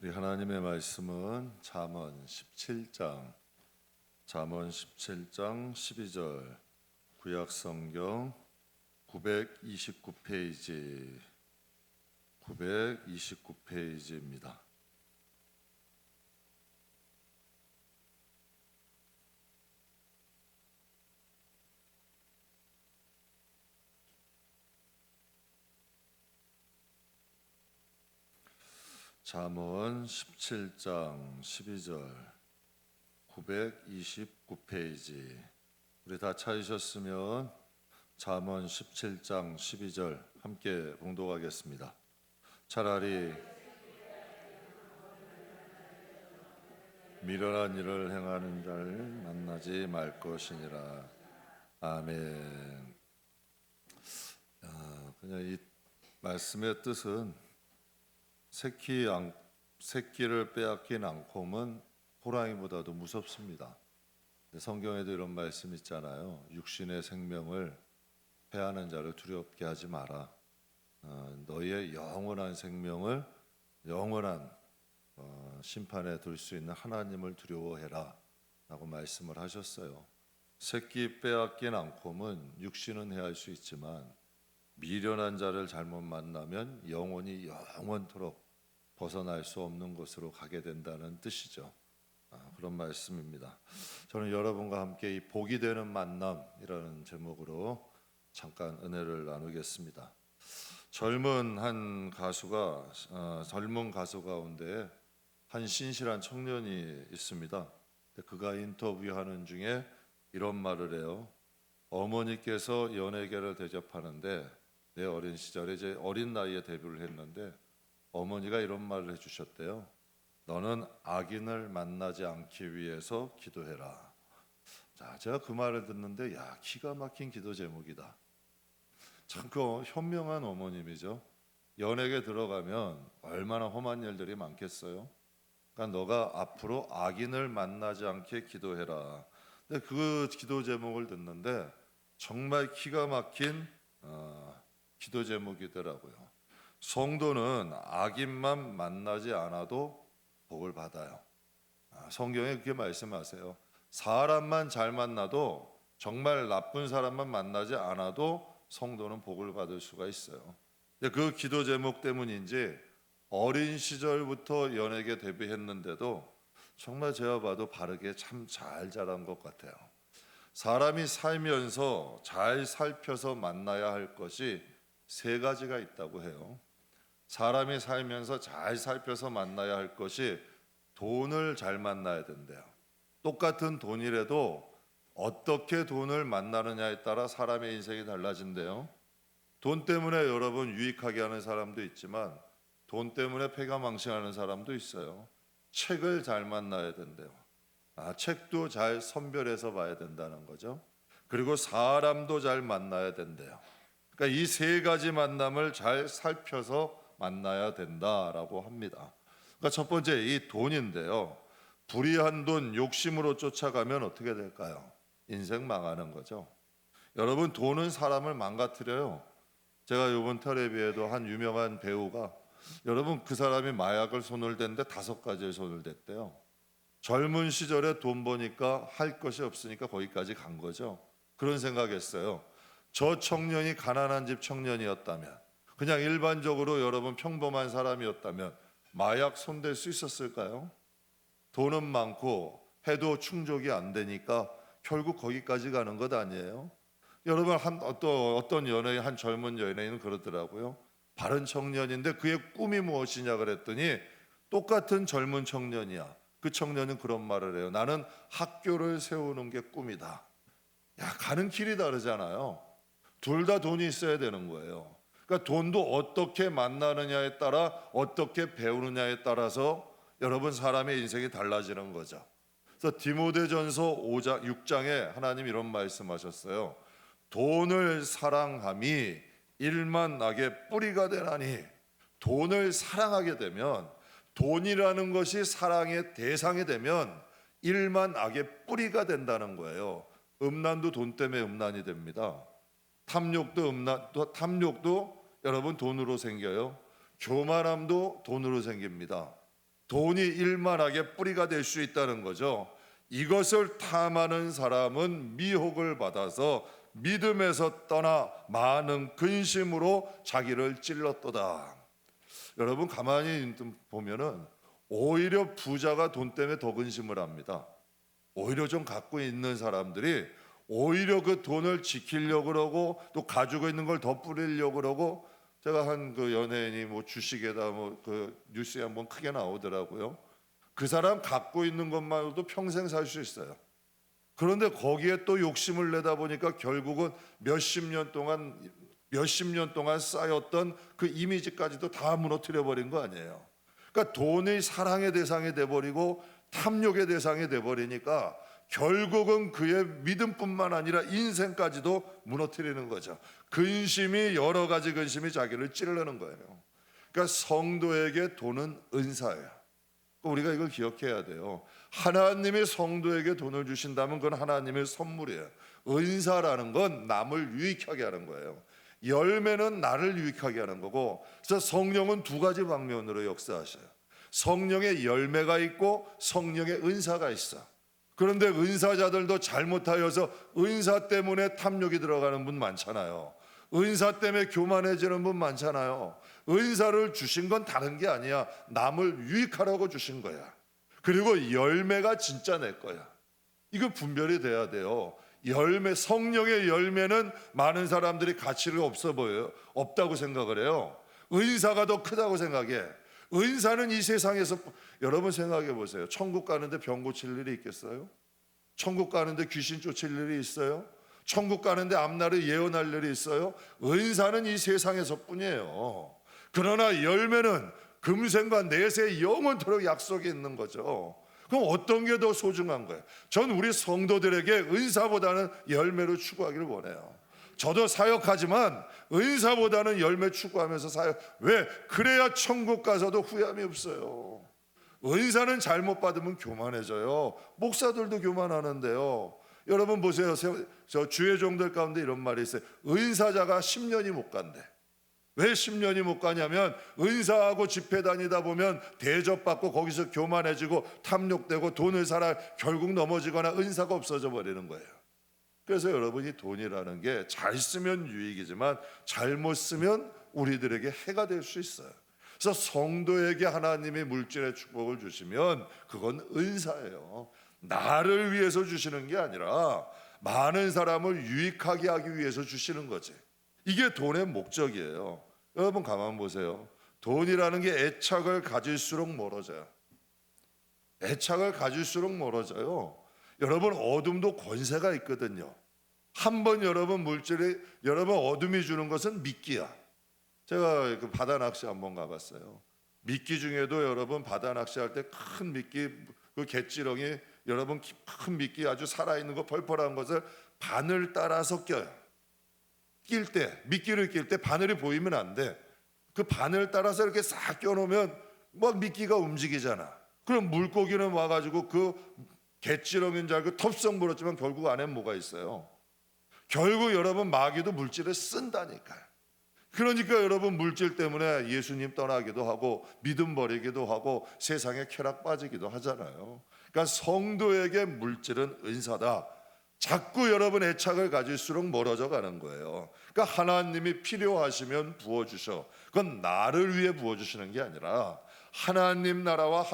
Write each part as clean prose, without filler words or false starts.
우리 하나님의 말씀은 잠언 17장 12절 구약 성경 929페이지입니다. 잠언 17장 12절 929페이지. 우리 다 찾으셨으면 잠언 17장 12절 함께 봉독하겠습니다. 차라리 미련한 일을 행하는 자를 만나지 말 것이니라. 아멘. 그냥 이 말씀의 뜻은 새끼를 빼앗긴 앙콤은 호랑이보다도 무섭습니다. 성경에도 이런 말씀 있잖아요. 육신의 생명을 해하는 자를 두렵게 하지 마라. 너희의 영원한 생명을 영원한 심판에 둘 수 있는 하나님을 두려워해라 라고 말씀을 하셨어요. 새끼 빼앗긴 앙콤은 육신은 해할 수 있지만 미련한 자를 잘못 만나면 영원토록 벗어날 수 없는 곳으로 가게 된다는 뜻이죠. 그런 말씀입니다. 저는 여러분과 함께 이 복이 되는 만남이라는 제목으로 잠깐 은혜를 나누겠습니다. 젊은 가수 가운데 한 신실한 청년이 있습니다. 그가 인터뷰하는 중에 이런 말을 해요. 어머니께서 연예계를 대접하는데 내 어린 시절에 이제 어린 나이에 데뷔를 했는데 어머니가 이런 말을 해주셨대요. 너는 악인을 만나지 않기 위해서 기도해라. 자, 제가 그 말을 듣는데 기가 막힌 기도 제목이다. 참 그 현명한 어머님이죠. 연예계 들어가면 얼마나 험한 일들이 많겠어요. 그러니까 너가 앞으로 악인을 만나지 않게 기도해라. 근데 그 기도 제목을 듣는데 정말 기가 막힌 기도 제목이더라고요. 성도는 악인만 만나지 않아도 복을 받아요. 성경에 그렇게 말씀하세요. 사람만 잘 만나도 정말 나쁜 사람만 만나지 않아도 성도는 복을 받을 수가 있어요. 그 기도 제목 때문인지 어린 시절부터 연예계 데뷔했는데도 정말 제가 봐도 바르게 참 잘 자란 것 같아요. 사람이 살면서 잘 살펴서 만나야 할 것이 세 가지가 있다고 해요. 사람이 살면서 잘 살펴서 만나야 할 것이 돈을 잘 만나야 된대요. 똑같은 돈이라도 어떻게 돈을 만나느냐에 따라 사람의 인생이 달라진대요. 돈 때문에 여러분 유익하게 하는 사람도 있지만 돈 때문에 패가망신하는 사람도 있어요. 책을 잘 만나야 된대요. 책도 잘 선별해서 봐야 된다는 거죠. 그리고 사람도 잘 만나야 된대요. 그러니까 이 세 가지 만남을 잘 살펴서 만나야 된다라고 합니다. 그러니까 첫 번째 이 돈인데요. 불의한 돈 욕심으로 쫓아가면 어떻게 될까요? 인생 망하는 거죠. 여러분 돈은 사람을 망가뜨려요. 제가 이번 텔레비에도 한 유명한 배우가 여러분 그 사람이 마약을 손을 댔는데 5가지를 손을 댔대요. 젊은 시절에 돈 버니까 할 것이 없으니까 거기까지 간 거죠. 그런 생각했어요. 저 청년이 가난한 집 청년이었다면 그냥 일반적으로 여러분 평범한 사람이었다면 마약 손댈 수 있었을까요? 돈은 많고 해도 충족이 안 되니까 결국 거기까지 가는 것 아니에요? 여러분 어떤 연예인 한 젊은 연예인은 그러더라고요. 바른 청년인데 그의 꿈이 무엇이냐 그랬더니 똑같은 젊은 청년이야. 그 청년은 그런 말을 해요. 나는 학교를 세우는 게 꿈이다. 가는 길이 다르잖아요. 둘 다 돈이 있어야 되는 거예요. 그러니까 돈도 어떻게 만나느냐에 따라 어떻게 배우느냐에 따라서 여러분 사람의 인생이 달라지는 거죠. 그래서 디모데전서 6장에 하나님 이런 말씀하셨어요. 돈을 사랑함이 일만 악의 뿌리가 되나니. 돈을 사랑하게 되면 돈이라는 것이 사랑의 대상이 되면 일만 악의 뿌리가 된다는 거예요. 음란도 돈 때문에 음란이 됩니다. 탐욕도 여러분 돈으로 생겨요. 교만함도 돈으로 생깁니다. 돈이 일만하게 뿌리가 될 수 있다는 거죠. 이것을 탐하는 사람은 미혹을 받아서 믿음에서 떠나 많은 근심으로 자기를 찔렀도다. 여러분 가만히 보면은 오히려 부자가 돈 때문에 더 근심을 합니다. 오히려 좀 갖고 있는 사람들이 오히려 그 돈을 지키려고 그러고 또 가지고 있는 걸 더 뿌리려고 그러고, 제가 한 그 연예인이 뭐 주식에다 뭐 그 뉴스에 한번 크게 나오더라고요. 그 사람 갖고 있는 것만으로도 평생 살 수 있어요. 그런데 거기에 또 욕심을 내다 보니까 결국은 몇십 년 동안 쌓였던 그 이미지까지도 다 무너뜨려 버린 거 아니에요. 그러니까 돈이 사랑의 대상이 돼 버리고 탐욕의 대상이 돼 버리니까 결국은 그의 믿음뿐만 아니라 인생까지도 무너뜨리는 거죠. 근심이 여러 가지 근심이 자기를 찌르는 거예요. 그러니까 성도에게 돈은 은사예요. 우리가 이걸 기억해야 돼요. 하나님이 성도에게 돈을 주신다면 그건 하나님의 선물이에요. 은사라는 건 남을 유익하게 하는 거예요. 열매는 나를 유익하게 하는 거고, 그래서 성령은 두 가지 방면으로 역사하셔요. 성령의 열매가 있고 성령의 은사가 있어. 그런데 은사자들도 잘못하여서 은사 때문에 탐욕이 들어가는 분 많잖아요. 은사 때문에 교만해지는 분 많잖아요. 은사를 주신 건 다른 게 아니야. 남을 유익하라고 주신 거야. 그리고 열매가 진짜 내 거야. 이거 분별이 돼야 돼요. 열매, 성령의 열매는 많은 사람들이 가치가 없어 보여요. 없다고 생각을 해요. 은사가 더 크다고 생각해. 은사는 이 세상에서, 여러분 생각해 보세요. 천국 가는데 병 고칠 일이 있겠어요? 천국 가는데 귀신 쫓을 일이 있어요? 천국 가는데 앞날을 예언할 일이 있어요? 은사는 이 세상에서 뿐이에요. 그러나 열매는 금생과 내세 영원토록 약속이 있는 거죠. 그럼 어떤 게 더 소중한 거예요? 전 우리 성도들에게 은사보다는 열매를 추구하기를 원해요. 저도 사역하지만 은사보다는 열매 추구하면서 사역. 왜? 그래야 천국 가서도 후회함이 없어요. 은사는 잘못 받으면 교만해져요. 목사들도 교만하는데요. 여러분 보세요. 저 주의 종들 가운데 이런 말이 있어요. 은사자가 10년이 못 간대. 왜 10년이 못 가냐면 은사하고 집회 다니다 보면 대접받고 거기서 교만해지고 탐욕되고 돈을 살아 결국 넘어지거나 은사가 없어져 버리는 거예요. 그래서 여러분이 돈이라는 게 잘 쓰면 유익이지만 잘못 쓰면 우리들에게 해가 될 수 있어요. 그래서 성도에게 하나님이 물질의 축복을 주시면 그건 은사예요. 나를 위해서 주시는 게 아니라 많은 사람을 유익하게 하기 위해서 주시는 거지. 이게 돈의 목적이에요. 여러분 가만 보세요. 돈이라는 게 애착을 가질수록 멀어져요. 애착을 가질수록 멀어져요. 여러분 어둠도 권세가 있거든요. 한번 여러분 어둠이 주는 것은 미끼야. 제가 그 바다 낚시 한번 가봤어요. 미끼 중에도 여러분 바다 낚시할 때 큰 미끼, 그 갯지렁이, 여러분 큰 미끼 아주 살아있는 거 펄펄한 것을 바늘 따라서 껴요. 미끼를 낄 때 바늘이 보이면 안 돼. 그 바늘 따라서 이렇게 싹 껴놓으면 막 미끼가 움직이잖아. 그럼 물고기는 와가지고 그 갯지렁이인 줄 알고 텁썩 물었지만 결국 안에 뭐가 있어요? 결국 여러분 마귀도 물질을 쓴다니까요. 그러니까 여러분 물질 때문에 예수님 떠나기도 하고 믿음 버리기도 하고 세상에 쾌락 빠지기도 하잖아요. 그러니까 성도에게 물질은 은사다. 자꾸 여러분 애착을 가질수록 멀어져 가는 거예요. 그러니까 하나님이 필요하시면 부어주셔. 그건 나를 위해 부어주시는 게 아니라 하나님 나라와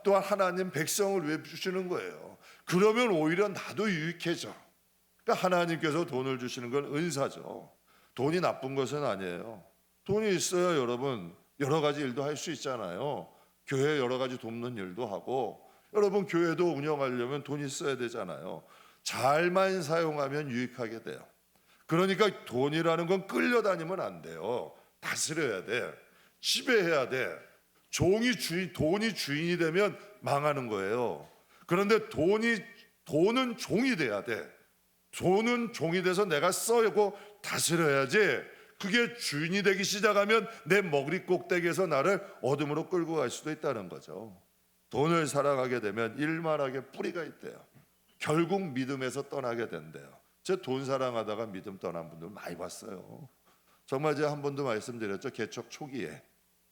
또한 하나님 백성을 위해 주시는 거예요. 그러면 오히려 나도 유익해져. 그러니까 하나님께서 돈을 주시는 건 은사죠. 돈이 나쁜 것은 아니에요. 돈이 있어야 여러분 여러 가지 일도 할 수 있잖아요. 교회 여러 가지 돕는 일도 하고, 여러분 교회도 운영하려면 돈이 있어야 되잖아요. 잘만 사용하면 유익하게 돼요. 그러니까 돈이라는 건 끌려다니면 안 돼요. 다스려야 돼. 지배해야 돼. 돈이 주인이 되면 망하는 거예요. 그런데 돈은 종이 돼야 돼. 돈은 종이 돼서 내가 써고 다스려야지. 그게 주인이 되기 시작하면 내 머리 꼭대기에서 나를 어둠으로 끌고 갈 수도 있다는 거죠. 돈을 사랑하게 되면 일만하게 뿌리가 있대요. 결국 믿음에서 떠나게 된대요. 제 돈 사랑하다가 믿음 떠난 분들 많이 봤어요. 정말 제가 한 번도 말씀드렸죠. 개척 초기에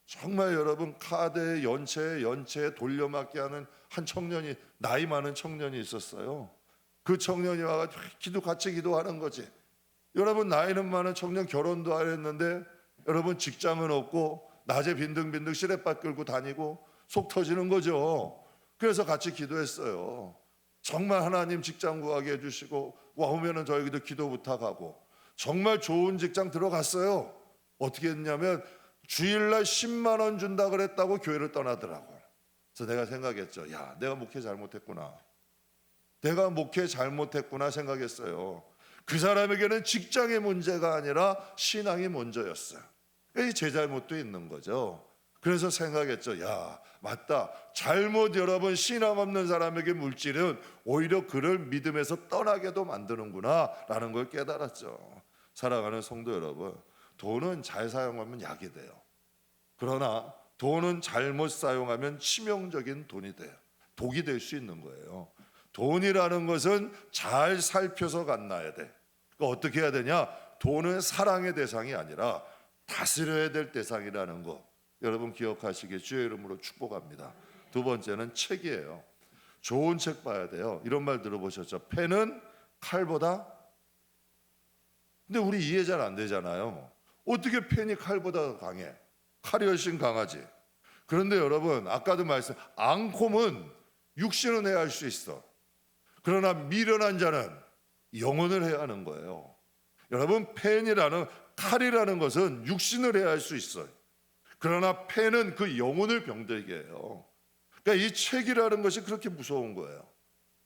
정말 여러분 카드에 연체에 돌려막기 하는 한 청년이, 나이 많은 청년이 있었어요. 그 청년이 와가지고 같이 기도하는 거지. 여러분 나이는 많은 청년, 결혼도 안 했는데 여러분 직장은 없고 낮에 빈둥빈둥 시냇밭 끌고 다니고 속 터지는 거죠. 그래서 같이 기도했어요. 정말 하나님 직장 구하게 해주시고 와 오면은 저희도 기도 부탁하고, 정말 좋은 직장 들어갔어요. 어떻게 했냐면 주일날 10만 원 준다 그랬다고 교회를 떠나더라고. 그래서 내가 생각했죠. 야, 내가 목회 잘못했구나. 내가 목회 잘못했구나 생각했어요. 그 사람에게는 직장의 문제가 아니라 신앙이 먼저였어요. 제 잘못도 있는 거죠. 그래서 생각했죠. 야, 맞다. 잘못 여러분 신앙 없는 사람에게 물질은 오히려 그를 믿음에서 떠나게도 만드는구나 라는 걸 깨달았죠. 사랑하는 성도 여러분, 돈은 잘 사용하면 약이 돼요. 그러나 돈은 잘못 사용하면 치명적인 돈이 돼요. 독이 될 수 있는 거예요. 돈이라는 것은 잘 살펴서 갖나야 돼. 그러니까 어떻게 해야 되냐? 돈은 사랑의 대상이 아니라 다스려야 될 대상이라는 거 여러분 기억하시길 주의 이름으로 축복합니다. 두 번째는 책이에요. 좋은 책 봐야 돼요. 이런 말 들어보셨죠? 펜은 칼보다. 근데 우리 이해 잘 안 되잖아요. 어떻게 펜이 칼보다 강해? 칼이 훨씬 강하지. 그런데 여러분 아까도 말씀, 앙콤은 육신은 해야 할 수 있어. 그러나 미련한 자는 영혼을 해야 하는 거예요. 여러분 펜이라는, 칼이라는 것은 육신을 해야 할 수 있어요. 그러나 펜은 그 영혼을 병들게 해요. 그러니까 이 책이라는 것이 그렇게 무서운 거예요.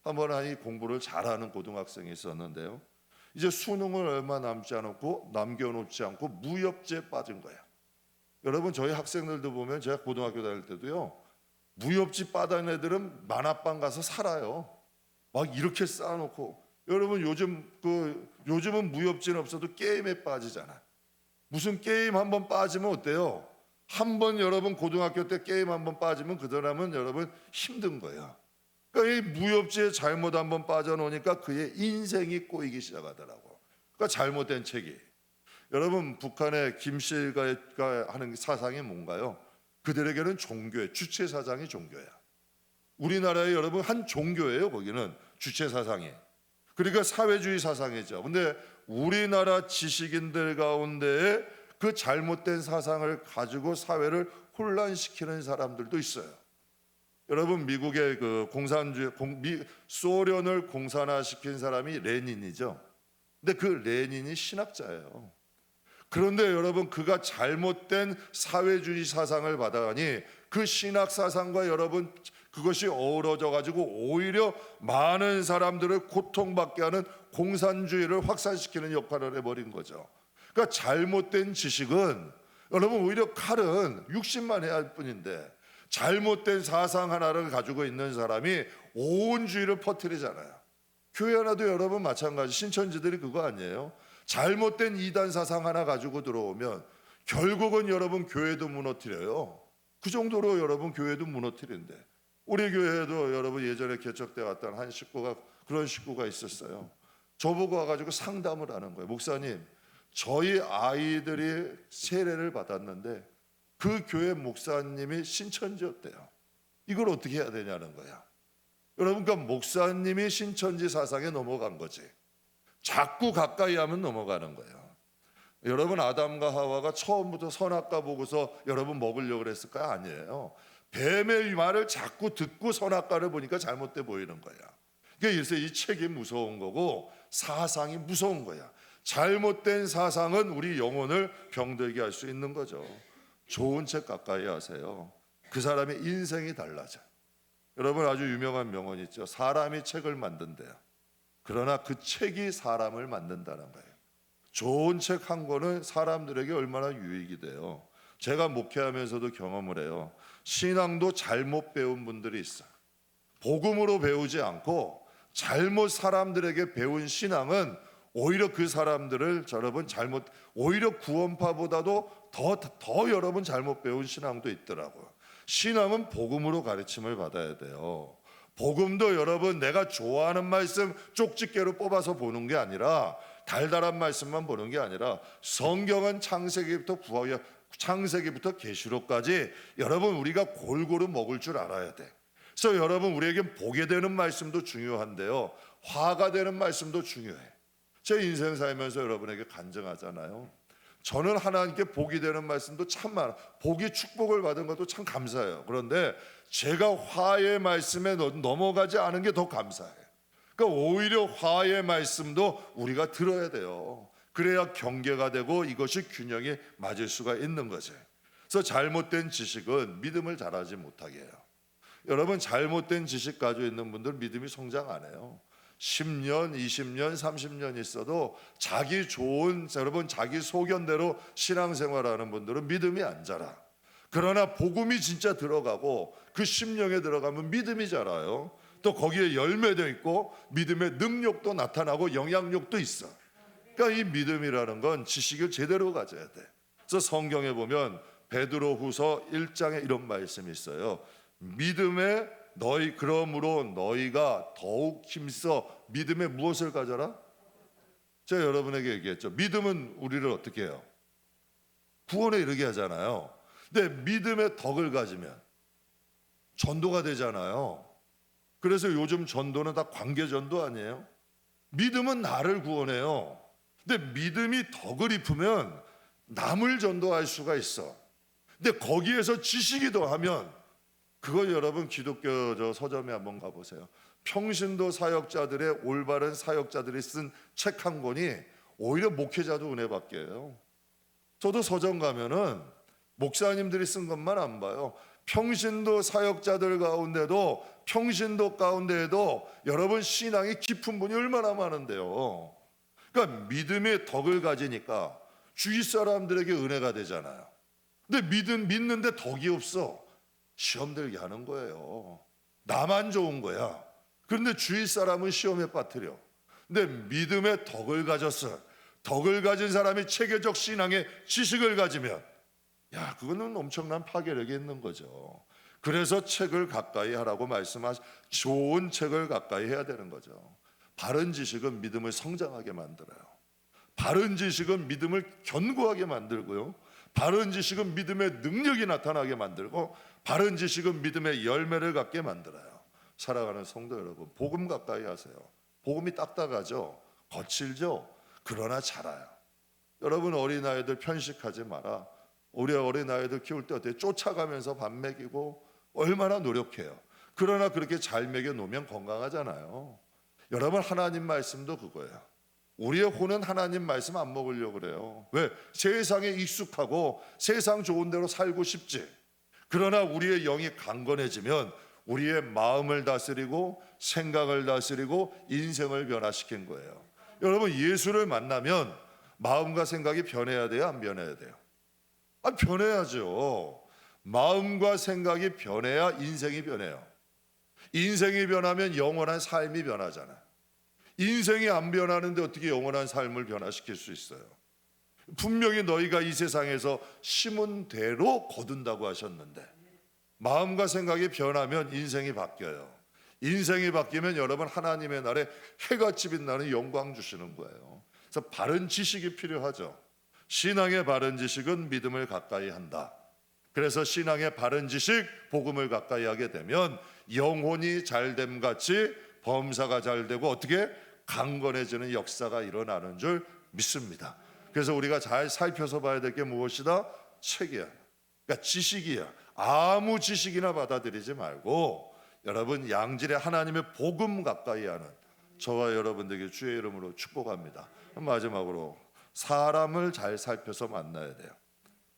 한번 이 공부를 잘하는 고등학생이 있었는데요. 이제 수능을 얼마 남지 않았고 남겨놓지 않고 무협지에 빠진 거예요. 여러분 저희 학생들도 보면 제가 고등학교 다닐 때도요, 무협지 빠진 애들은 만화방 가서 살아요. 막 이렇게 쌓아놓고. 여러분 요즘은 무협지는 없어도 게임에 빠지잖아. 무슨 게임 한번 빠지면 어때요? 한번 여러분 고등학교 때 게임 한번 빠지면 그 사람은 여러분 힘든 거예요. 그러니까 이 무협지에 잘못 한번 빠져놓으니까 그의 인생이 꼬이기 시작하더라고. 그러니까 잘못된 책이. 여러분 북한의 김씨일가가 하는 사상이 뭔가요? 그들에게는 종교예요. 주체 사상이 종교야. 우리나라에 여러분 한 종교예요. 거기는 주체 사상이. 그러니까 사회주의 사상이죠. 근데 우리나라 지식인들 가운데에 그 잘못된 사상을 가지고 사회를 혼란시키는 사람들도 있어요. 여러분 미국의 그 공산주의, 소련을 공산화시킨 사람이 레닌이죠. 근데 그 레닌이 신학자예요. 그런데 여러분 그가 잘못된 사회주의 사상을 받아가니 그 신학 사상과 여러분 그것이 어우러져 가지고 오히려 많은 사람들을 고통받게 하는 공산주의를 확산시키는 역할을 해버린 거죠. 그러니까 잘못된 지식은 여러분 오히려 칼은 육신만 해야 할 뿐인데, 잘못된 사상 하나를 가지고 있는 사람이 온 주의를 퍼뜨리잖아요. 교회 하나도 여러분 마찬가지, 신천지들이 그거 아니에요? 잘못된 이단 사상 하나 가지고 들어오면 결국은 여러분 교회도 무너뜨려요. 그 정도로 여러분 교회도 무너뜨린데, 우리 교회에도 여러분 예전에 개척돼 왔던 한 식구가, 그런 식구가 있었어요. 저보고 와가지고 상담을 하는 거예요. 목사님, 저희 아이들이 세례를 받았는데 그 교회 목사님이 신천지였대요. 이걸 어떻게 해야 되냐는 거야. 여러분, 그러니까 목사님이 신천지 사상에 넘어간 거지. 자꾸 가까이 하면 넘어가는 거예요. 여러분 아담과 하와가 처음부터 선악과 보고서 여러분 먹으려고 그랬을까요? 아니에요. 뱀의 말을 자꾸 듣고 선악과를 보니까 잘못돼 보이는 거야. 그래서 이 책이 무서운 거고 사상이 무서운 거야. 잘못된 사상은 우리 영혼을 병들게 할 수 있는 거죠. 좋은 책 가까이 하세요. 그 사람의 인생이 달라져. 여러분 아주 유명한 명언 있죠. 사람이 책을 만든대요. 그러나 그 책이 사람을 만든다는 거예요. 좋은 책 한 권은 사람들에게 얼마나 유익이 돼요. 제가 목회하면서도 경험을 해요. 신앙도 잘못 배운 분들이 있어요. 복음으로 배우지 않고 잘못 사람들에게 배운 신앙은 오히려 그 사람들을 여러분 오히려 구원파보다도 더 여러분 잘못 배운 신앙도 있더라고요. 신앙은 복음으로 가르침을 받아야 돼요. 복음도 여러분 내가 좋아하는 말씀 쪽집게로 뽑아서 보는 게 아니라, 달달한 말씀만 보는 게 아니라, 성경은 창세기부터 창세기부터 계시록까지 여러분 우리가 골고루 먹을 줄 알아야 돼. 그래서 여러분 우리에게 보게 되는 말씀도 중요한데요, 화가 되는 말씀도 중요해. 제 인생 살면서 여러분에게 간증하잖아요. 저는 하나님께 복이 되는 말씀도 참 많아. 복이 축복을 받은 것도 참 감사해요. 그런데 제가 화의 말씀에 넘어가지 않은 게 더 감사해요. 그러니까 오히려 화의 말씀도 우리가 들어야 돼요. 그래야 경계가 되고 이것이 균형이 맞을 수가 있는 거죠. 그래서 잘못된 지식은 믿음을 잘하지 못하게 해요. 여러분 잘못된 지식 가지고 있는 분들 믿음이 성장 안 해요. 10년, 20년, 30년 있어도 자기 좋은, 여러분 자기 소견대로 신앙생활하는 분들은 믿음이 안 자라. 그러나 복음이 진짜 들어가고 그 심령에 들어가면 믿음이 자라요. 또 거기에 열매도 있고 믿음의 능력도 나타나고 영향력도 있어. 그러니까 이 믿음이라는 건 지식을 제대로 가져야 돼. 그래서 성경에 보면 베드로후서 1장에 이런 말씀이 있어요. 믿음에 너희 그러므로 너희가 더욱 힘써 믿음에 무엇을 가져라? 제가 여러분에게 얘기했죠. 믿음은 우리를 어떻게 해요? 구원에 이르게 하잖아요. 근데 믿음의 덕을 가지면 전도가 되잖아요. 그래서 요즘 전도는 다 관계 전도 아니에요? 믿음은 나를 구원해요. 근데 믿음이 덕을 입으면 남을 전도할 수가 있어. 근데 거기에서 지식이 더하면 그걸 여러분 기독교 서점에 한번 가보세요. 평신도 사역자들의 올바른 사역자들이 쓴 책 한 권이 오히려 목회자도 은혜 받게 해요. 저도 서점 가면은 목사님들이 쓴 것만 안 봐요. 평신도 사역자들 가운데도 평신도 가운데에도 여러분 신앙이 깊은 분이 얼마나 많은데요. 그러니까 믿음의 덕을 가지니까 주위 사람들에게 은혜가 되잖아요. 근데 믿는데 덕이 없어. 시험 들게 하는 거예요. 나만 좋은 거야. 그런데 주위 사람은 시험에 빠뜨려. 근데 믿음의 덕을 가졌어. 덕을 가진 사람이 체계적 신앙의 지식을 가지면 야, 그거는 엄청난 파괴력이 있는 거죠. 그래서 책을 가까이 하라고 말씀하시, 좋은 책을 가까이 해야 되는 거죠. 바른 지식은 믿음을 성장하게 만들어요. 바른 지식은 믿음을 견고하게 만들고요. 바른 지식은 믿음의 능력이 나타나게 만들고, 바른 지식은 믿음의 열매를 갖게 만들어요. 살아가는 성도 여러분, 복음 가까이 하세요. 복음이 딱딱하죠, 거칠죠, 그러나 자라요. 여러분 어린아이들 편식하지 마라. 우리 어린아이들 키울 때 어때요? 쫓아가면서 밥 먹이고 얼마나 노력해요. 그러나 그렇게 잘 먹여 놓으면 건강하잖아요. 여러분 하나님 말씀도 그거예요. 우리의 혼은 하나님 말씀 안 먹으려고 그래요. 왜? 세상에 익숙하고 세상 좋은 대로 살고 싶지. 그러나 우리의 영이 강건해지면 우리의 마음을 다스리고 생각을 다스리고 인생을 변화시킨 거예요. 여러분 예수를 만나면 마음과 생각이 변해야 돼요? 안 변해야 돼요? 변해야죠. 마음과 생각이 변해야 인생이 변해요. 인생이 변하면 영원한 삶이 변하잖아요. 인생이 안 변하는데 어떻게 영원한 삶을 변화시킬 수 있어요? 분명히 너희가 이 세상에서 심은 대로 거둔다고 하셨는데, 마음과 생각이 변하면 인생이 바뀌어요. 인생이 바뀌면 여러분 하나님의 날에 해같이 빛나는 영광 주시는 거예요. 그래서 바른 지식이 필요하죠. 신앙의 바른 지식은 믿음을 가까이 한다. 그래서 신앙의 바른 지식, 복음을 가까이 하게 되면 영혼이 잘됨 같이 범사가 잘 되고 어떻게 강건해지는 역사가 일어나는 줄 믿습니다. 그래서 우리가 잘 살펴서 봐야 될 게 무엇이다? 책이야. 그러니까 지식이야. 아무 지식이나 받아들이지 말고 여러분 양질의 하나님의 복음 가까이 하는 저와 여러분들에게 주의 이름으로 축복합니다. 마지막으로 사람을 잘 살펴서 만나야 돼요.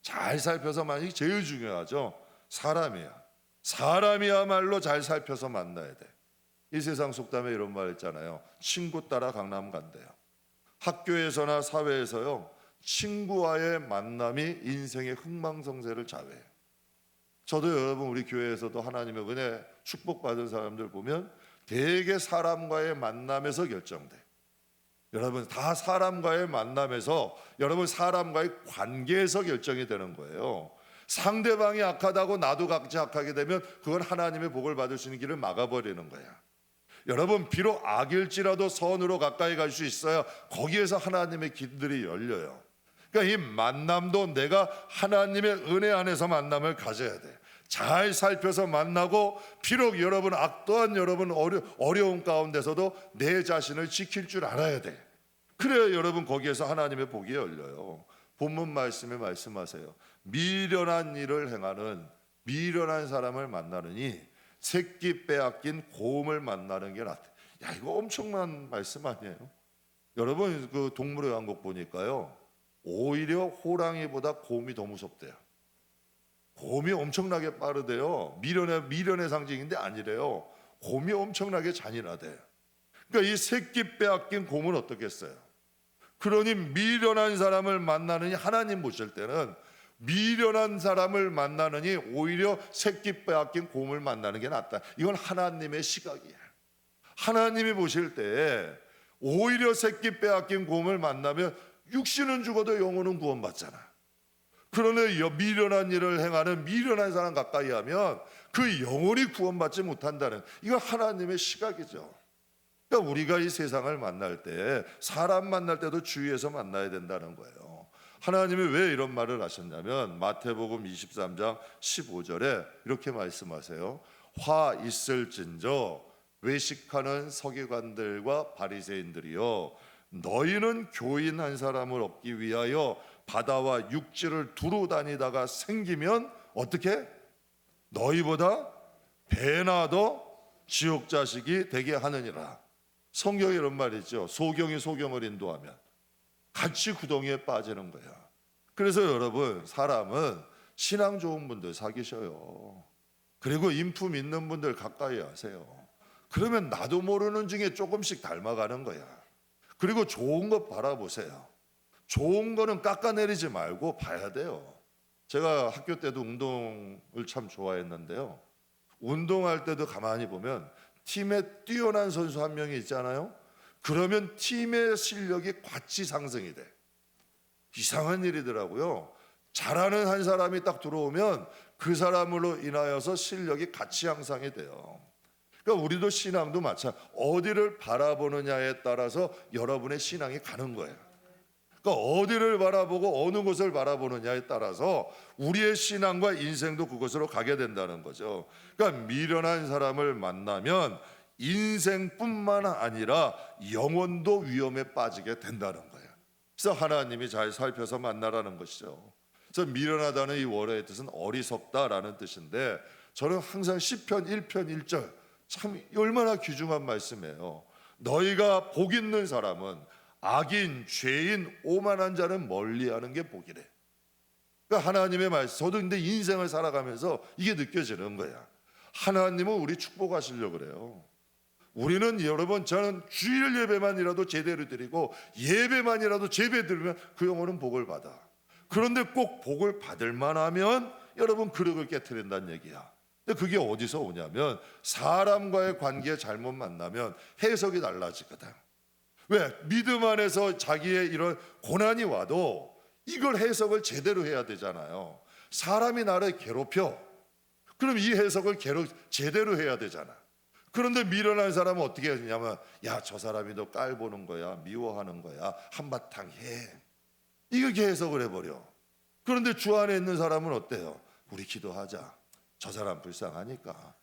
잘 살펴서 만나는 게 제일 중요하죠. 사람이야. 사람이야말로 잘 살펴서 만나야 돼. 이 세상 속담에 이런 말 있잖아요. 친구 따라 강남 간대요. 학교에서나 사회에서요, 친구와의 만남이 인생의 흥망성쇠를 좌우해요. 저도 여러분 우리 교회에서도 하나님의 은혜 축복받은 사람들 보면 대개 사람과의 만남에서 결정돼. 여러분 다 사람과의 만남에서, 여러분 사람과의 관계에서 결정이 되는 거예요. 상대방이 악하다고 나도 같이 악하게 되면 그건 하나님의 복을 받을 수 있는 길을 막아버리는 거야. 여러분 비록 악일지라도 선으로 가까이 갈 수 있어야 거기에서 하나님의 길들이 열려요. 그러니까 이 만남도 내가 하나님의 은혜 안에서 만남을 가져야 돼. 잘 살펴서 만나고, 비록 여러분 또한 여러분 어려운 가운데서도 내 자신을 지킬 줄 알아야 돼. 그래야 여러분 거기에서 하나님의 복이 열려요. 본문 말씀에 말씀하세요. 미련한 일을 행하는 미련한 사람을 만나느니 새끼 빼앗긴 곰을 만나는 게 낫다. 야, 이거 엄청난 말씀 아니에요? 여러분 그 동물의 왕국 보니까요, 오히려 호랑이보다 곰이 더 무섭대요. 곰이 엄청나게 빠르대요. 미련의 상징인데 아니래요. 곰이 엄청나게 잔인하대. 그러니까 이 새끼 빼앗긴 곰은 어떻겠어요? 그러니 미련한 사람을 만나느니, 하나님 보실 때는 미련한 사람을 만나느니 오히려 새끼 빼앗긴 곰을 만나는 게 낫다. 이건 하나님의 시각이에요. 하나님이 보실 때 오히려 새끼 빼앗긴 곰을 만나면 육신은 죽어도 영혼은 구원받잖아. 그러나 미련한 일을 행하는 미련한 사람 가까이 하면 그 영혼이 구원받지 못한다는, 이건 하나님의 시각이죠. 그러니까 우리가 이 세상을 만날 때, 사람 만날 때도 주의해서 만나야 된다는 거예요. 하나님이 왜 이런 말을 하셨냐면 마태복음 23장 15절에 이렇게 말씀하세요. 화 있을진저 외식하는 서기관들과 바리새인들이여, 너희는 교인 한 사람을 얻기 위하여 바다와 육지를 두루 다니다가 생기면 어떻게? 너희보다 배나 더 지옥 자식이 되게 하느니라. 성경에 이런 말이 있죠. 소경이 소경을 인도하면 같이 구덩이에 빠지는 거야. 그래서 여러분, 사람은 신앙 좋은 분들 사귀셔요. 그리고 인품 있는 분들 가까이 하세요. 그러면 나도 모르는 중에 조금씩 닮아가는 거야. 그리고 좋은 거 바라보세요. 좋은 거는 깎아내리지 말고 봐야 돼요. 제가 학교 때도 운동을 참 좋아했는데요, 운동할 때도 가만히 보면 팀에 뛰어난 선수 한 명이 있잖아요. 그러면 팀의 실력이 같이 상승이 돼. 이상한 일이더라고요. 잘하는 한 사람이 딱 들어오면 그 사람으로 인하여서 실력이 같이 향상이 돼요. 그러니까 우리도 신앙도 마찬가지. 어디를 바라보느냐에 따라서 여러분의 신앙이 가는 거예요. 그러니까 어디를 바라보고 어느 곳을 바라보느냐에 따라서 우리의 신앙과 인생도 그곳으로 가게 된다는 거죠. 그러니까 미련한 사람을 만나면 인생뿐만 아니라 영혼도 위험에 빠지게 된다는 거예요. 그래서 하나님이 잘 살펴서 만나라는 것이죠. 그래서 미련하다는 이 원어의 뜻은 어리석다라는 뜻인데, 저는 항상 시편 1편 1절 참 얼마나 귀중한 말씀이에요. 너희가 복 있는 사람은 악인, 죄인, 오만한 자는 멀리하는 게 복이래. 그러니까 하나님의 말씀, 저도 근데 인생을 살아가면서 이게 느껴지는 거야. 하나님은 우리 축복하시려고 그래요. 우리는 여러분, 저는 주일 예배만이라도 제대로 드리고 예배만이라도 제대로 드리면 그 영혼은 복을 받아. 그런데 꼭 복을 받을 만하면 여러분 그릇을 깨트린다는 얘기야. 근데 그게 어디서 오냐면 사람과의 관계에 잘못 만나면 해석이 달라지거든. 왜? 믿음 안에서 자기의 이런 고난이 와도 이걸 해석을 제대로 해야 되잖아요. 사람이 나를 괴롭혀. 그럼 이 해석을 제대로 해야 되잖아. 그런데 미련한 사람은 어떻게 하냐면, 야, 저 사람이 너 깔보는 거야, 미워하는 거야, 한바탕 해. 이렇게 해석을 해버려. 그런데 주 안에 있는 사람은 어때요? 우리 기도하자. 저 사람 불쌍하니까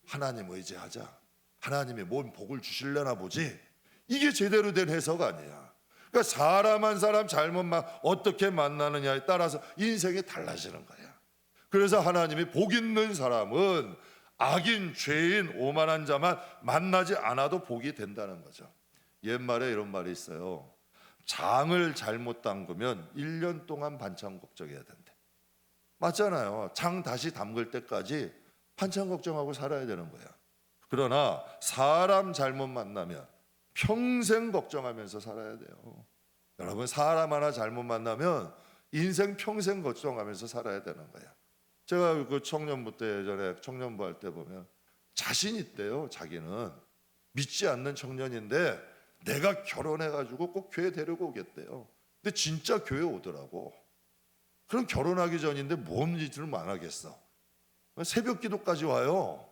하나님 의지하자. 하나님이 뭔 복을 주실려나 보지. 이게 제대로 된 해석 아니야. 그러니까 사람 한 사람 어떻게 만나느냐에 따라서 인생이 달라지는 거야. 그래서 하나님이 복 있는 사람은 악인, 죄인, 오만한 자만 만나지 않아도 복이 된다는 거죠. 옛말에 이런 말이 있어요. 장을 잘못 담그면 1년 동안 반찬 걱정해야 된대. 맞잖아요. 장 다시 담글 때까지 반찬 걱정하고 살아야 되는 거야. 그러나 사람 잘못 만나면 평생 걱정하면서 살아야 돼요. 여러분, 사람 하나 잘못 만나면 인생 평생 걱정하면서 살아야 되는 거야. 제가 그 청년부 때, 예전에 청년부 할 때 보면 자신 있대요. 자기는 믿지 않는 청년인데 내가 결혼해가지고 꼭 교회 데리고 오겠대요. 근데 진짜 교회 오더라고. 그럼 결혼하기 전인데 뭔 짓을 안 하겠어. 새벽 기도까지 와요.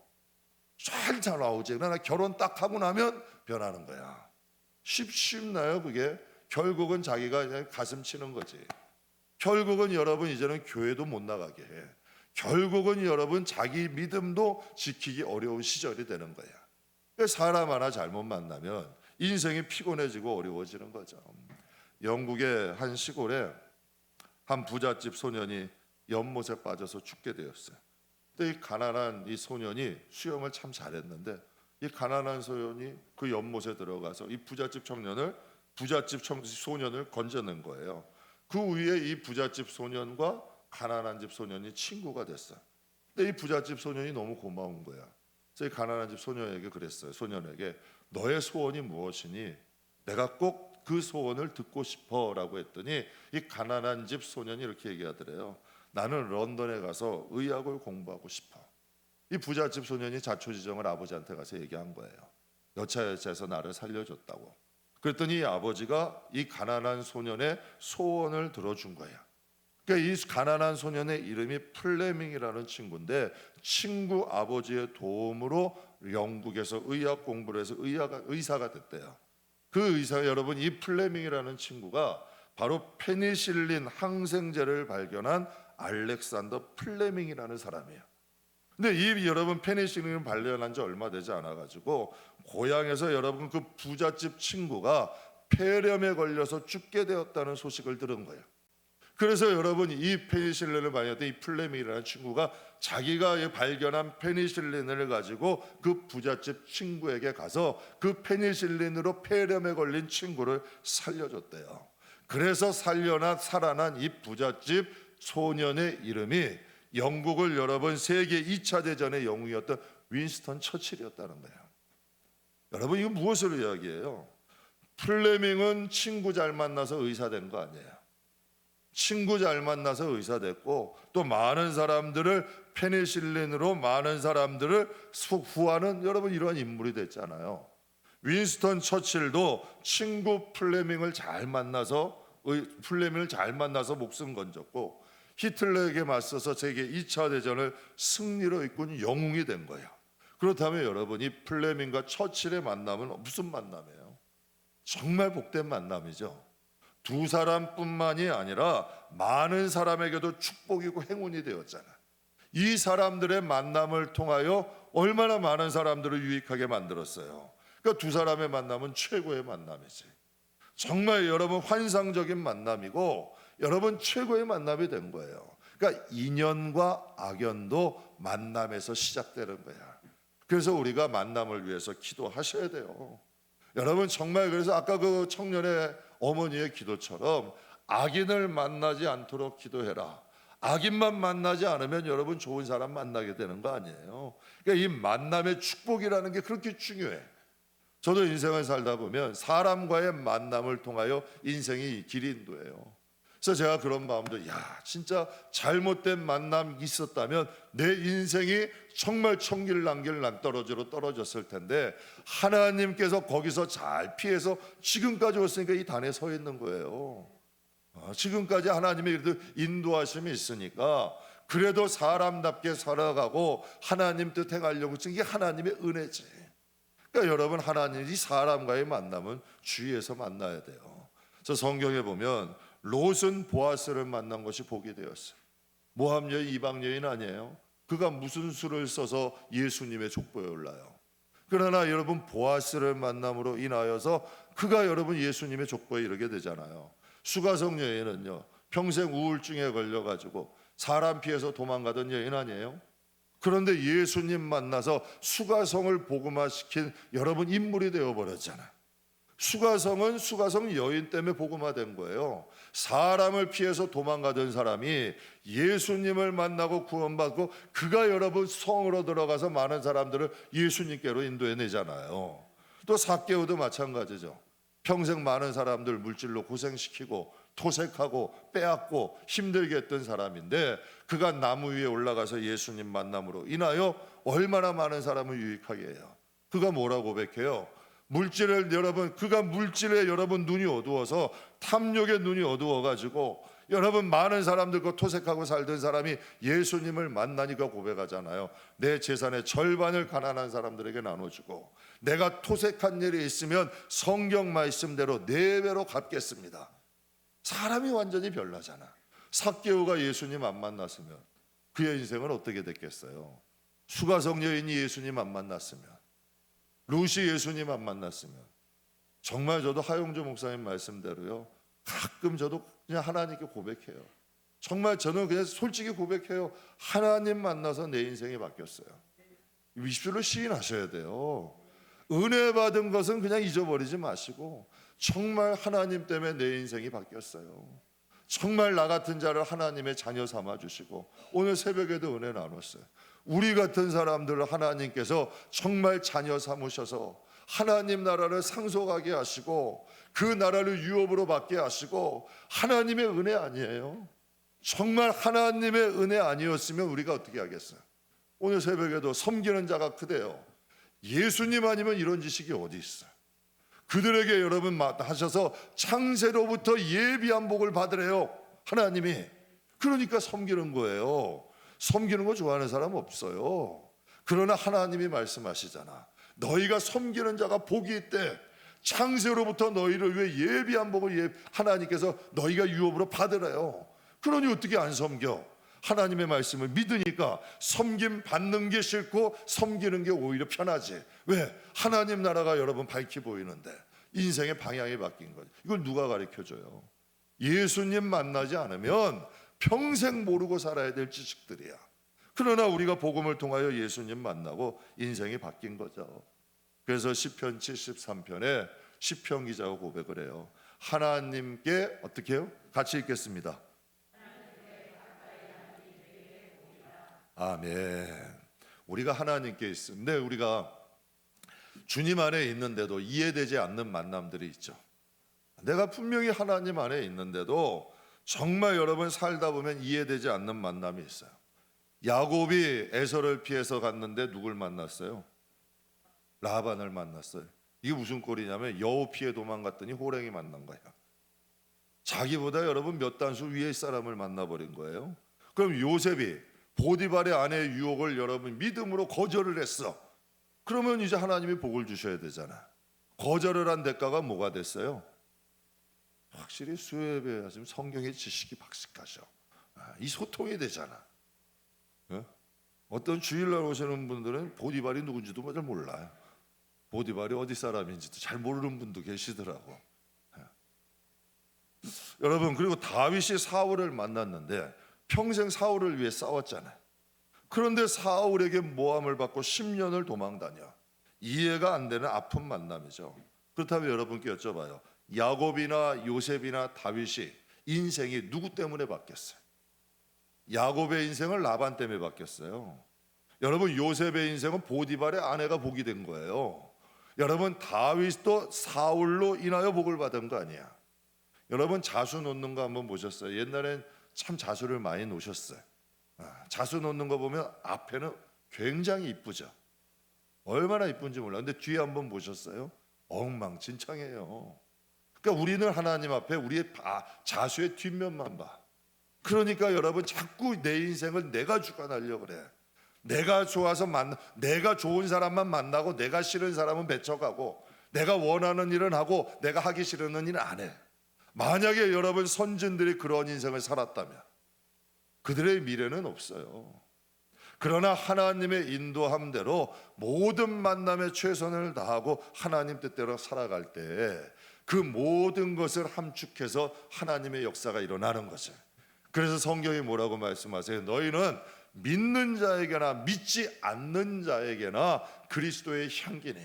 잘 나오지. 그러나 결혼 딱 하고 나면 변하는 거야. 쉽나요 그게? 결국은 자기가 그냥 가슴 치는 거지. 결국은 여러분 이제는 교회도 못 나가게 해. 결국은 여러분 자기 믿음도 지키기 어려운 시절이 되는 거야. 사람 하나 잘못 만나면 인생이 피곤해지고 어려워지는 거죠. 영국의 한 시골에 한 부잣집 소년이 연못에 빠져서 죽게 되었어요. 근데 이 가난한 이 소년이 수영을 참 잘했는데 이 가난한 소년이 그 연못에 들어가서 이 부잣집 소년을 건져낸 거예요. 그 위에 이 부잣집 소년과 가난한 집 소년이 친구가 됐어요. 근데 이 부잣집 소년이 너무 고마운 거야. 그래서 이 가난한 집 소년에게 그랬어요. 소년에게 너의 소원이 무엇이니? 내가 꼭 그 소원을 듣고 싶어라고 했더니 이 가난한 집 소년이 이렇게 얘기하더래요. 나는 런던에 가서 의학을 공부하고 싶어. 이 부잣집 소년이 자초지종을 아버지한테 가서 얘기한 거예요. 여차여차해서 나를 살려줬다고. 그랬더니 이 아버지가 이 가난한 소년의 소원을 들어준 거야. 그러니까 이 가난한 소년의 이름이 플레밍이라는 친구인데 친구 아버지의 도움으로 영국에서 의학 공부를 해서 의사가 됐대요. 그 의사 여러분 이 플레밍이라는 친구가 바로 페니실린 항생제를 발견한 알렉산더 플레밍이라는 사람이에요. 근데 이 여러분 페니실린을 발견한 지 얼마 되지 않아 가지고 고향에서 여러분 그 부잣집 친구가 폐렴에 걸려서 죽게 되었다는 소식을 들은 거예요. 그래서 여러분 이 페니실린을 발견했던 이 플레밍이라는 친구가 자기가 발견한 페니실린을 가지고 그 부잣집 친구에게 가서 그 페니실린으로 폐렴에 걸린 친구를 살려줬대요. 그래서 살아난 이 부잣집 소년의 이름이 영국을 여러분 세계 2차 대전의 영웅이었던 윈스턴 처칠이었다는 거예요. 여러분 이거 무엇을 이야기해요? 플레밍은 친구 잘 만나서 의사 된 거 아니에요. 친구 잘 만나서 의사 됐고 또 많은 사람들을 페니실린으로 많은 사람들을 구하는 여러분 이러한 인물이 됐잖아요. 윈스턴 처칠도 친구 플레밍을 잘 만나서 목숨 건졌고 히틀러에게 맞서서 세계 2차 대전을 승리로 이끈 영웅이 된 거예요. 그렇다면 여러분 이 플레밍과 처칠의 만남은 무슨 만남이에요? 정말 복된 만남이죠. 두 사람뿐만이 아니라 많은 사람에게도 축복이고 행운이 되었잖아. 이 사람들의 만남을 통하여 얼마나 많은 사람들을 유익하게 만들었어요. 그러니까 두 사람의 만남은 최고의 만남이지. 정말 여러분 환상적인 만남이고 여러분 최고의 만남이 된 거예요. 그러니까 인연과 악연도 만남에서 시작되는 거야. 그래서 우리가 만남을 위해서 기도하셔야 돼요. 여러분 정말 그래서 아까 그 청년의 어머니의 기도처럼 악인을 만나지 않도록 기도해라. 악인만 만나지 않으면 여러분 좋은 사람 만나게 되는 거 아니에요. 그러니까 이 만남의 축복이라는 게 그렇게 중요해. 저도 인생을 살다 보면 사람과의 만남을 통하여 인생이 길 인도해요. 그래서 제가 그런 마음도 진짜 잘못된 만남이 있었다면 내 인생이 정말 천길난길 낭떠러지로 떨어졌을 텐데 하나님께서 거기서 잘 피해서 지금까지 왔으니까 이 단에 서 있는 거예요. 지금까지 하나님의 그래도 인도하심이 있으니까 그래도 사람답게 살아가고 하나님 뜻 행하려고 하는 게 하나님의 은혜지. 그러니까 여러분 하나님이 사람과의 만남은 주위에서 만나야 돼요. 저 성경에 보면 롯은 보아스를 만난 것이 복이 되었어요. 모함 여인 이방 여인 아니에요. 그가 무슨 수를 써서 예수님의 족보에 올라요. 그러나 여러분 보아스를 만남으로 인하여서 그가 여러분 예수님의 족보에 이르게 되잖아요. 수가성 여인은요 평생 우울증에 걸려가지고 사람 피해서 도망가던 여인 아니에요. 그런데 예수님 만나서 수가성을 복음화시킨 여러분 인물이 되어버렸잖아요. 수가성은 수가성 여인 때문에 복음화된 거예요. 사람을 피해서 도망가던 사람이 예수님을 만나고 구원받고 그가 여러분 성으로 들어가서 많은 사람들을 예수님께로 인도해내잖아요. 또 삭개오도 마찬가지죠. 평생 많은 사람들 물질로 고생시키고 토색하고 빼앗고 힘들게 했던 사람인데 그가 나무 위에 올라가서 예수님 만남으로 인하여 얼마나 많은 사람을 유익하게 해요. 그가 뭐라고 고백해요? 그가 물질에 여러분 눈이 어두워서 탐욕의 눈이 어두워가지고 여러분 많은 사람들과 토색하고 살던 사람이 예수님을 만나니까 고백하잖아요. 내 재산의 절반을 가난한 사람들에게 나눠주고 내가 토색한 일이 있으면 성경 말씀대로 4배로 갚겠습니다. 사람이 완전히 별나잖아. 삭개오가 예수님 안 만났으면 그의 인생은 어떻게 됐겠어요? 수가성 여인이 예수님 안 만났으면, 루시 예수님 안 만났으면, 정말 저도 하용조 목사님 말씀대로요, 가끔 저도 그냥 하나님께 고백해요. 정말 저는 그냥 솔직히 고백해요. 하나님 만나서 내 인생이 바뀌었어요. 입술로 시인하셔야 돼요. 은혜 받은 것은 그냥 잊어버리지 마시고, 정말 하나님 때문에 내 인생이 바뀌었어요. 정말 나 같은 자를 하나님의 자녀 삼아주시고, 오늘 새벽에도 은혜 나눴어요. 우리 같은 사람들을 하나님께서 정말 자녀 삼으셔서 하나님 나라를 상속하게 하시고, 그 나라를 유업으로 받게 하시고, 하나님의 은혜 아니에요? 정말 하나님의 은혜 아니었으면 우리가 어떻게 하겠어요? 오늘 새벽에도 섬기는 자가 크대요. 예수님 아니면 이런 지식이 어디 있어요? 그들에게 여러분 하셔서 창세로부터 예비한 복을 받으래요, 하나님이. 그러니까 섬기는 거예요. 섬기는 거 좋아하는 사람 없어요. 그러나 하나님이 말씀하시잖아. 너희가 섬기는 자가 복이 있대. 창세로부터 너희를 위해 예비한 복을 하나님께서 너희가 유업으로 받으래요. 그러니 어떻게 안 섬겨? 하나님의 말씀을 믿으니까 섬김 받는 게 싫고 섬기는 게 오히려 편하지. 왜? 하나님 나라가 여러분 밝히 보이는데 인생의 방향이 바뀐 거죠. 이걸 누가 가르쳐줘요? 예수님 만나지 않으면 평생 모르고 살아야 될 지식들이야. 그러나 우리가 복음을 통하여 예수님 만나고 인생이 바뀐 거죠. 그래서 시편 73편에 시편 기자가 고백을 해요. 하나님께 어떻게 해요? 같이 읽겠습니다. 아멘. 우리가 하나님께 있는데 우리가 주님 안에 있는데도 이해되지 않는 만남들이 있죠. 내가 분명히 하나님 안에 있는데도 정말 여러분 살다 보면 이해되지 않는 만남이 있어요. 야곱이 에서를 피해서 갔는데 누굴 만났어요? 라반을 만났어요. 이게 무슨 꼴이냐면 여우 피해 도망갔더니 호랭이 만난 거야. 자기보다 여러분 몇 단수 위의 사람을 만나버린 거예요. 그럼 요셉이 보디발의 아내의 유혹을 여러분 믿음으로 거절을 했어. 그러면 이제 하나님이 복을 주셔야 되잖아. 거절을 한 대가가 뭐가 됐어요? 확실히 수협에 하시면 성경의 지식이 박식하셔. 이 소통이 되잖아. 어떤 주일날 오시는 분들은 보디발이 누군지도 잘 몰라요. 보디발이 어디 사람인지도 잘 모르는 분도 계시더라고. 여러분, 그리고 다윗이 사울을 만났는데 평생 사울을 위해 싸웠잖아요. 그런데 사울에게 모함을 받고 10년을 도망다녀. 이해가 안 되는 아픈 만남이죠. 그렇다면 여러분께 여쭤봐요. 야곱이나 요셉이나 다윗이 인생이 누구 때문에 바뀌었어요? 야곱의 인생은 라반 때문에 바뀌었어요. 여러분, 요셉의 인생은 보디발의 아내가 복이 된 거예요. 여러분, 다윗도 사울로 인하여 복을 받은 거 아니야. 여러분, 자수 놓는 거 한번 보셨어요? 옛날엔 참 자수를 많이 놓으셨어요. 자수 놓는 거 보면 앞에는 굉장히 이쁘죠. 얼마나 이쁜지 몰라. 근데 뒤에 한번 보셨어요? 엉망진창이에요. 그러니까 우리는 하나님 앞에 우리의 자수의 뒷면만 봐. 그러니까 여러분, 자꾸 내 인생을 내가 주관하려고 그래. 내가 좋아서 내가 좋은 사람만 만나고 내가 싫은 사람은 배척하고 내가 원하는 일은 하고 내가 하기 싫은 일은 안 해. 만약에 여러분 선진들이 그런 인생을 살았다면 그들의 미래는 없어요. 그러나 하나님의 인도함대로 모든 만남에 최선을 다하고 하나님 뜻대로 살아갈 때 그 모든 것을 함축해서 하나님의 역사가 일어나는 거죠. 그래서 성경이 뭐라고 말씀하세요? 너희는 믿는 자에게나 믿지 않는 자에게나 그리스도의 향기니.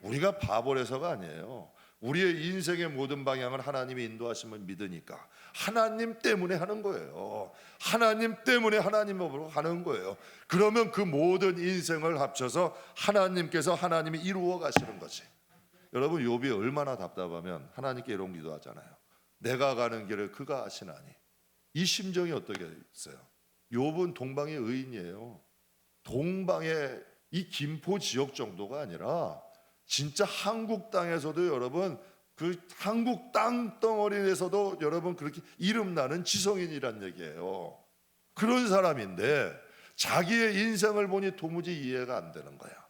우리가 바보라서가 아니에요. 우리의 인생의 모든 방향을 하나님이 인도하심을 믿으니까 하나님 때문에 하는 거예요. 하나님 때문에 하나님으로 가는 거예요. 그러면 그 모든 인생을 합쳐서 하나님께서 하나님이 이루어 가시는 거지. 여러분, 욥이 얼마나 답답하면 하나님께 이런 기도하잖아요. 내가 가는 길을 그가 아시나니. 이 심정이 어떻게 있어요? 욥은 동방의 의인이에요. 동방의 이 김포 지역 정도가 아니라 진짜 한국 땅에서도 여러분, 그 한국 땅 덩어리에서도 여러분 그렇게 이름나는 지성인이란 얘기예요. 그런 사람인데 자기의 인생을 보니 도무지 이해가 안 되는 거야.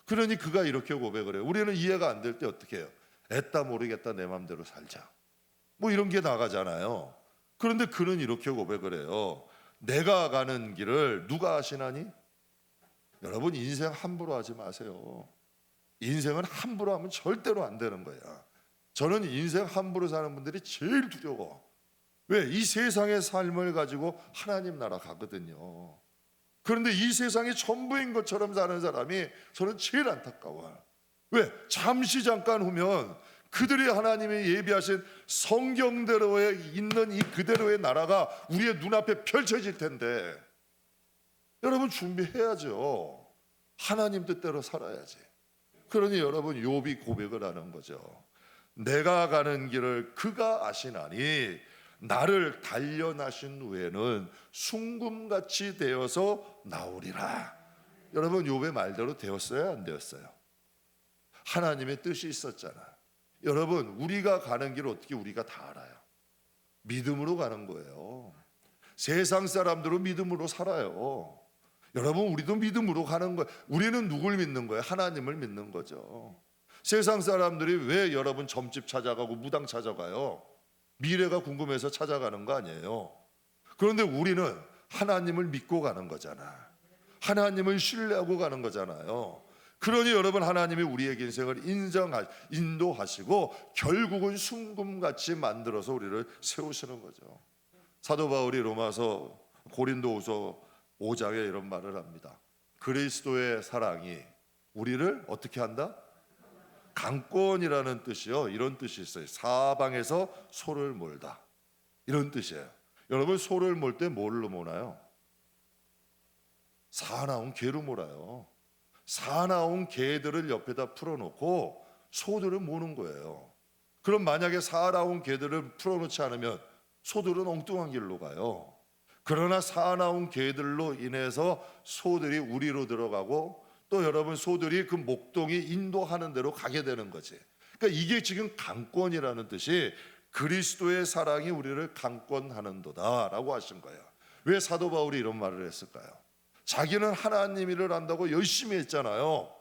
그러니 그가 이렇게 고백을 해요. 우리는 이해가 안 될 때 어떻게 해요? 애따 모르겠다, 내 맘대로 살자. 뭐 이런 게 나가잖아요. 그런데 그는 이렇게 고백을 해요. 내가 가는 길을 누가 아시나니? 여러분, 인생 함부로 하지 마세요. 인생은 함부로 하면 절대로 안 되는 거야. 저는 인생 함부로 사는 분들이 제일 두려워. 왜? 이 세상의 삶을 가지고 하나님 나라 가거든요. 그런데 이 세상이 전부인 것처럼 사는 사람이 저는 제일 안타까워요. 왜? 잠시 잠깐 후면 그들이 하나님이 예비하신 성경대로에 있는 이 그대로의 나라가 우리의 눈앞에 펼쳐질 텐데, 여러분 준비해야죠. 하나님 뜻대로 살아야지. 그러니 여러분, 욥이 고백을 하는 거죠. 내가 가는 길을 그가 아시나니 나를 단련하신 후에는 순금같이 되어서 나오리라. 여러분, 욥의 말대로 되었어요, 안 되었어요? 하나님의 뜻이 있었잖아. 여러분, 우리가 가는 길 어떻게 우리가 다 알아요? 믿음으로 가는 거예요. 세상 사람들은 믿음으로 살아요. 여러분, 우리도 믿음으로 가는 거예요. 우리는 누굴 믿는 거예요? 하나님을 믿는 거죠. 세상 사람들이 왜 여러분 점집 찾아가고 무당 찾아가요? 미래가 궁금해서 찾아가는 거 아니에요. 그런데 우리는 하나님을 믿고 가는 거잖아. 하나님을 신뢰하고 가는 거잖아요. 그러니 여러분, 하나님이 우리의 인생을 인도하시고 결국은 순금같이 만들어서 우리를 세우시는 거죠. 사도 바울이 로마서 고린도후서 5장에 이런 말을 합니다. 그리스도의 사랑이 우리를 어떻게 한다? 강권이라는 뜻이요, 이런 뜻이 있어요. 사방에서 소를 몰다, 이런 뜻이에요. 여러분, 소를 몰 때 뭘로 모나요? 사나운 개로 몰아요. 사나운 개들을 옆에다 풀어놓고 소들을 모는 거예요. 그럼 만약에 사나운 개들을 풀어놓지 않으면 소들은 엉뚱한 길로 가요. 그러나 사나운 개들로 인해서 소들이 우리로 들어가고, 또 여러분, 소들이 그 목동이 인도하는 대로 가게 되는 거지. 그러니까 이게 지금 강권이라는 뜻이 그리스도의 사랑이 우리를 강권하는도다라고 하신 거예요. 왜 사도 바울이 이런 말을 했을까요? 자기는 하나님 일을 한다고 열심히 했잖아요.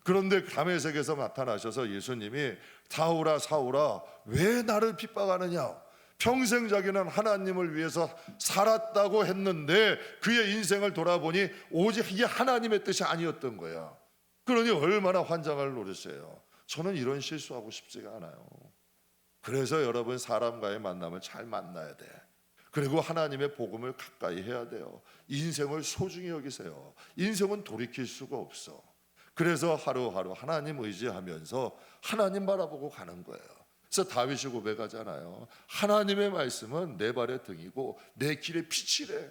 그런데 다메섹에서 나타나셔서 예수님이 사울아 사울아 왜 나를 핍박하느냐, 평생 자기는 하나님을 위해서 살았다고 했는데 그의 인생을 돌아보니 오직 이게 하나님의 뜻이 아니었던 거야. 그러니 얼마나 환장을 노렸어요. 저는 이런 실수하고 싶지가 않아요. 그래서 여러분, 사람과의 만남을 잘 만나야 돼. 그리고 하나님의 복음을 가까이 해야 돼요. 인생을 소중히 여기세요. 인생은 돌이킬 수가 없어. 그래서 하루하루 하나님 의지하면서 하나님 바라보고 가는 거예요. 그래서 다윗이 고백하잖아요. 하나님의 말씀은 내 발의 등이고 내 길의 빛이래.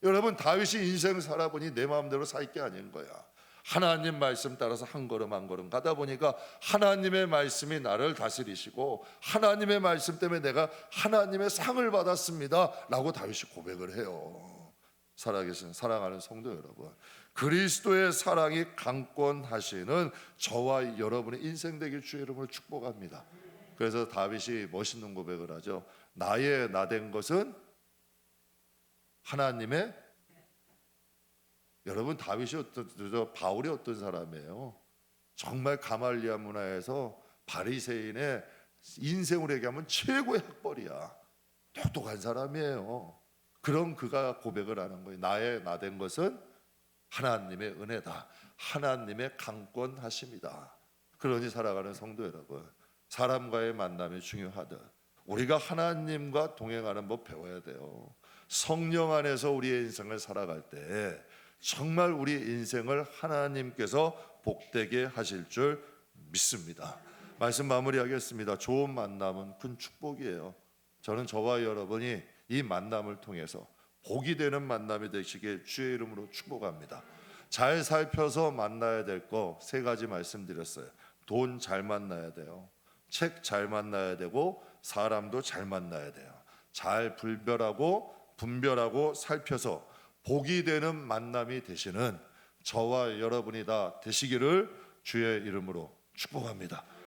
여러분, 다윗이 인생 살아보니 내 마음대로 살 게 아닌 거야. 하나님 말씀 따라서 한 걸음 한 걸음 가다 보니까 하나님의 말씀이 나를 다스리시고 하나님의 말씀 때문에 내가 하나님의 상을 받았습니다 라고 다윗이 고백을 해요. 살아계신 사랑하는 성도 여러분, 그리스도의 사랑이 강권하시는 저와 여러분의 인생 되길 주의 이름으로 축복합니다. 그래서 다윗이 멋있는 고백을 하죠. 나의 나된 것은 하나님의. 여러분, 다윗이 바울이 어떤 사람이에요? 정말 가말리아 문화에서 바리새인의 인생으로 얘기하면 최고의 학벌이야. 똑똑한 사람이에요. 그런 그가 고백을 하는 거예요. 나의 나된 것은 하나님의 은혜다. 하나님의 강권하심이다. 그러니 살아가는 성도 여러분, 사람과의 만남이 중요하다. 우리가 하나님과 동행하는 법 배워야 돼요. 성령 안에서 우리의 인생을 살아갈 때 정말 우리 인생을 하나님께서 복되게 하실 줄 믿습니다. 말씀 마무리하겠습니다. 좋은 만남은 큰 축복이에요. 저는 저와 여러분이 이 만남을 통해서 복이 되는 만남이 되시길 주의 이름으로 축복합니다. 잘 살펴서 만나야 될 거 3가지 말씀드렸어요. 돈 잘 만나야 돼요. 책 잘 만나야 되고 사람도 잘 만나야 돼요. 잘 분별하고 살펴서 복이 되는 만남이 되시는 저와 여러분이 다 되시기를 주의 이름으로 축복합니다.